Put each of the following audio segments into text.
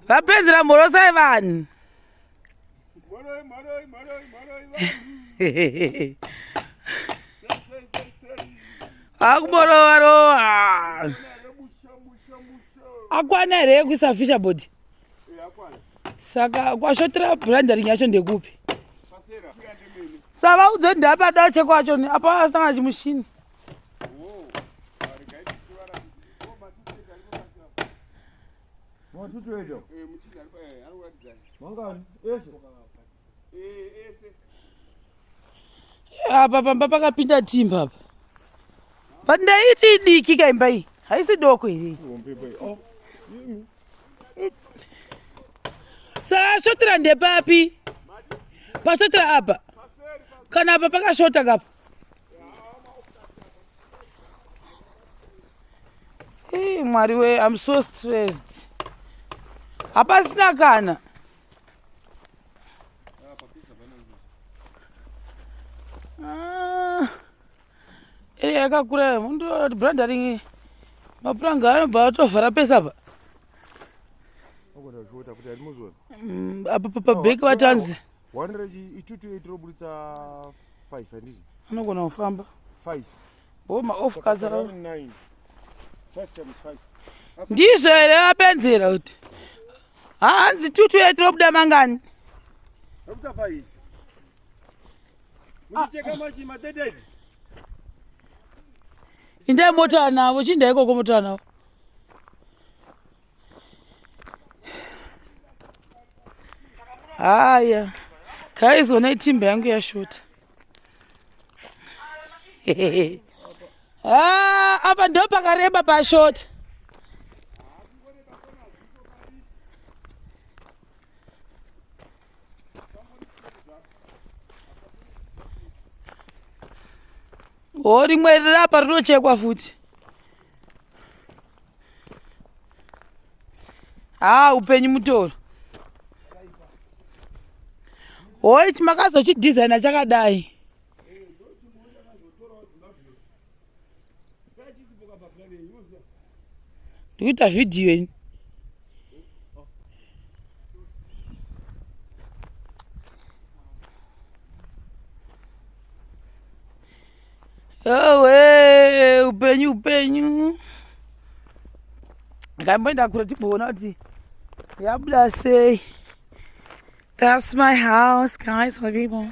Vapenzera morosa vanhu. Akumorowa. Akwana here kuisa fisherboard. Saka kwashotera branding yacho ndekupi? Sava udze ndapa dache kwacho ni apa asanga chimushini. Apa pamba pakapinda timba apa. Pandaiti diki kaimba iyi. Haisi doko iri. Saka shotera ndepapi? Pashotera apa? Kana apa pakashota kapa? Hey, Mwari we, I'm so stressed. Apa sina kana? Yakakura mundu branding mapuranga anobva atovhara pesa pa. Apa pabheki vatanzi. 128 roburitsa 5 handiti. Anogona kufamba. 5. Oh, maofu kazara. 9. 5 times 5. Ndizvo here apenzera kuti. Hanzi 228 robuda mangani. Robuta 5. Mucheka machi madededi. Inde mota navo chinda ikoko mota navo. Haya. Kaizona itimba yangu yashota. Apa ndo pakareba pashota. Rimwe rapa rinochekwa futi. Upenyu mutoro. Chimakazochidesigna chakadai. Ndikuita video ini. Upenyu. Ngaimboenda kure tiboona kuti yabuda sei. That's my house, guys, my people.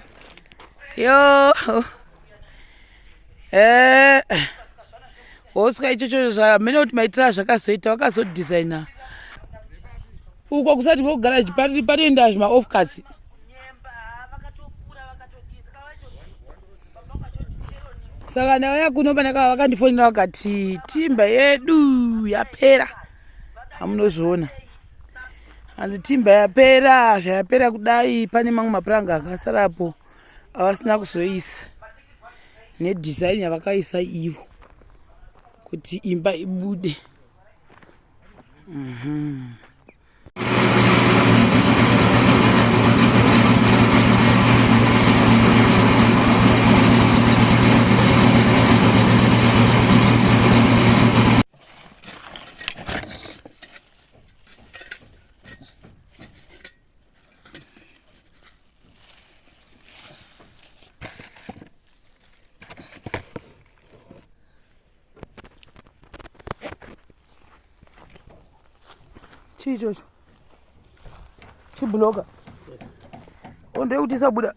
Yo. Osika ichocho zvamene kuti maitira zvakazoita vakazodesigna. Uko kusati kwogaraji panoenda zvima-off cuts. Saka ndauya kuno panaka vakandifonera vakati timba yedu yapera. Hamunozviona. Hanzi timba yapera, zvayapera kudai pane mamwe mapuranga akasarapo avasina kuzoisa. Nedesign yavakaisa ivo kuti imba ibude. Chichocho. Chibloga. Onde kuti sabuda.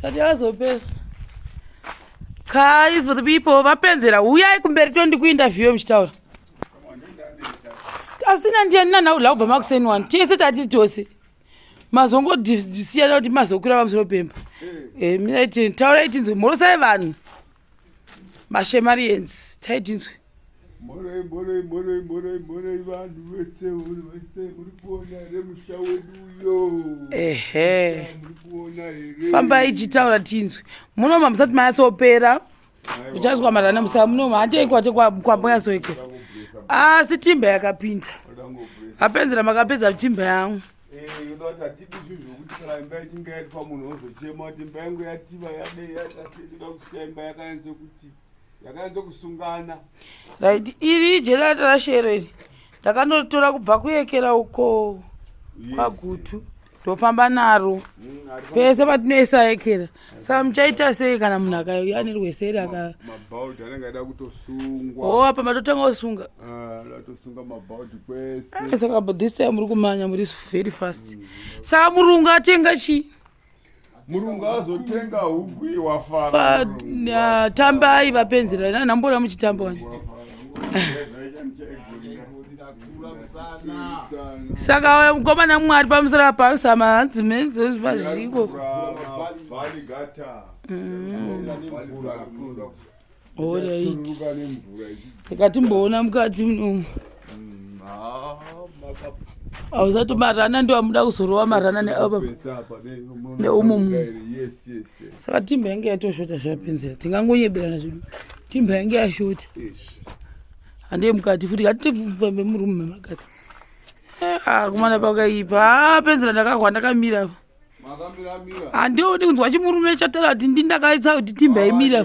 Kati azopera. Guys, for the people vapenzera uyai kumberi tondi kuinterview muchitaura. Asina ndiani nana ulabva makuseni one. Tese tati tose. Mazongo disiyana kuti mazokwira pamusoro pemba. Mina iti taura itinzwe morosai vanhu. Mashemarians taitinzwe. Moroi vanhu vese muri kuona remusha wedu yo. Famba ichitaura tinzwe. Munoma musati mayatsopera. Uchazwa marana musa munoma handei kwate kwamboya soike. Asi timba yakapinda. Apenzera makapedza timba yangu. Unoti hatidi zvinhu zvokuti kana imba ichinge yatwa munhu ozochema kuti imba yangu yativa yadeiyatasitida kusiya imba yakanyatsokusungana. Right, iri ijerata rashero iri ndakandotora kubva kuyekera uko kwagutu ndofamba naro pese patinoisa yekera. Saka muchaita sei kana munhu akauya nerweseri mabhaudhi anenge aida kutosungwa. Apa matotanga osunga. Tosunga mabhaudhi kwese. Saka but this time muri kumanya muri very fast. Saka murungu atenga chi? Murungu azotenga huku wafara. Tambai vapenzera nambona muchitamba wani. Saka mukomana mwari pamusoro pausama hanzi menzo pazviko. Alright. Tikatimboona mukati muno. Ausato marana ndo amuda kuzorova marana neapa neumumu. Saka timba yange yatoshota zvapenzera tingangonyebelana zvedu. Timba yange yashota. Hande mukati futi ngatifambe murume makati. Kumana pakaipa penzera ndakahwa ndakamira. Handioni kunzwa chimurume chatara kuti ndindakaitsa kuti timba yemira.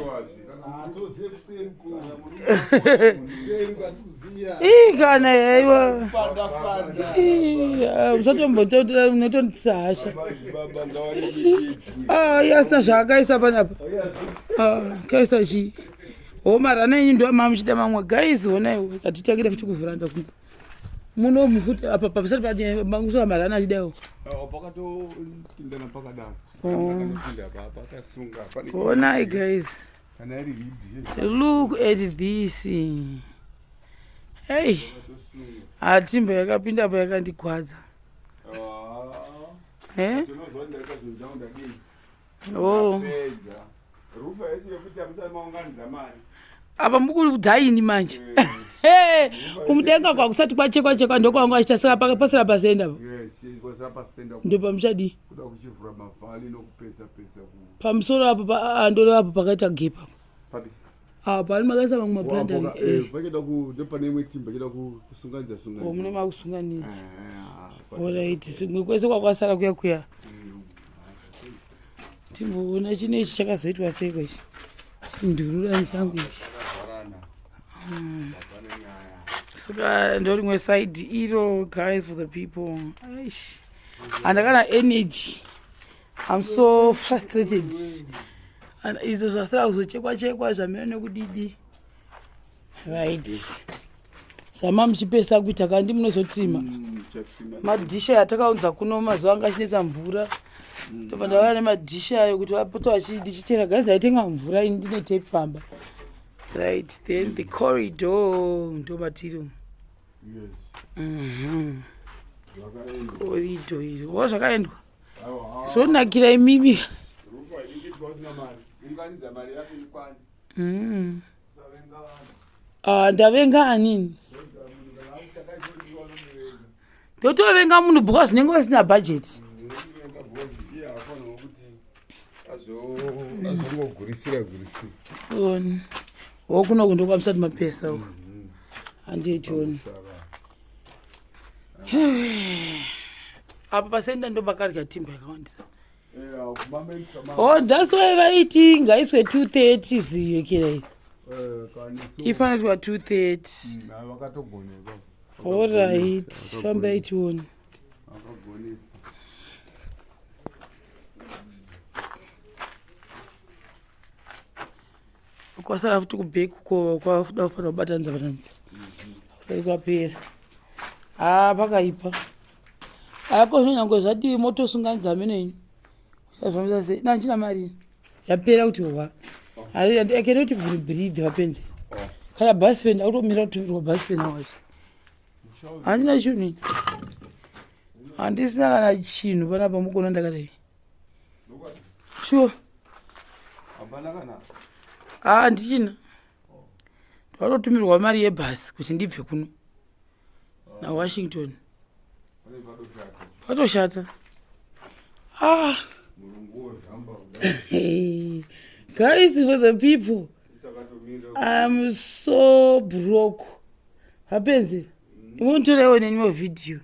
Kana yaiwa usatombototora unotondisa hasha. Yasina zvaakaisa panapa. Kaisa chii? Marana enyu ndo mamuchida mamwe guys onaiwo katitangire futi kuvhuranda kuno. Muno mufuti apa pasati padi manguso marana achidawo. Pakatopindana pakadaro. Pakasunga. Onai guys. Look at this. Hey. Timba yakapinda pa yakandigwadza. Rufa yesi yokuti amusana maunganiza mari. Apa mukudhaini manje. Kumudenga kwakusati kwachekwa ndokwanga achita saka pasira pasenda. Pasira pasenda. Ndo pamuchadi. Kuda kuchivhura mavhali nokupesa ku. Pamusoro apa andoro apa pakaita gepa. Papi. Pali makaisa mamwe maplanta. Pakeda ku ndopane imwe timba keda kusunganidza. Mune makusunganidza. Alright, singwe kwese kwakwasara kuya. Timboona chinechi chakazoitwa sei kwechi. Ndurura changu ichi. Saka ndorimwe side iro guys for the people. Andakana energy. I'm so frustrated. And izo zvasara kuzochekwa zvamira nekudidi. Right. Zvama muchipesa kuita kandi munozotima. Madhisha yatakaunza kuno mazuva anga achinetsa mvura. Ndobva ndava nemadhisha ayo kuti vapoto vachidichitera guys ndaitenga mvura ini ndine tape pamba. Right, then the corridor ndo matiro. Corridor iro zvakaendwa. Zvonakira imimi. Ndavenga anini? Ndotovenga munhu bhuka zvinenge usina budget. Azogurisira. Wokuno kundoka musati mapesa uko. Anditioni. Apa pasenda ndo bakarya timba yakawandisa. That's why vaiti ngaiswe 230 ziyo kira. Ifana kuva 230. Vakatogoneka. Alright, famba itioni. Kwasara futi kubheki kwakuda kufanira kubatanidza. Kusati kwapera. Pakaipa. Kozvonyange zvadii motosunganidza meneni. Zvamisa sei? Ndachina mari. Yapera kuti wa. I cannot even breathe vapenzi. Kana bus fare ndakutomira kutumirwa bus fare nawacho. Handina chinhu. Handisina kana chinhu panapa mukona ndakadai. Sure. Hapana kana. Handichina. Ndatotumirwa mari yebhasi kuti ndibve kuno naWashington. Patoshata. Guys, for the people, I'm so broke. Happens it. You won't tell anyone in your video.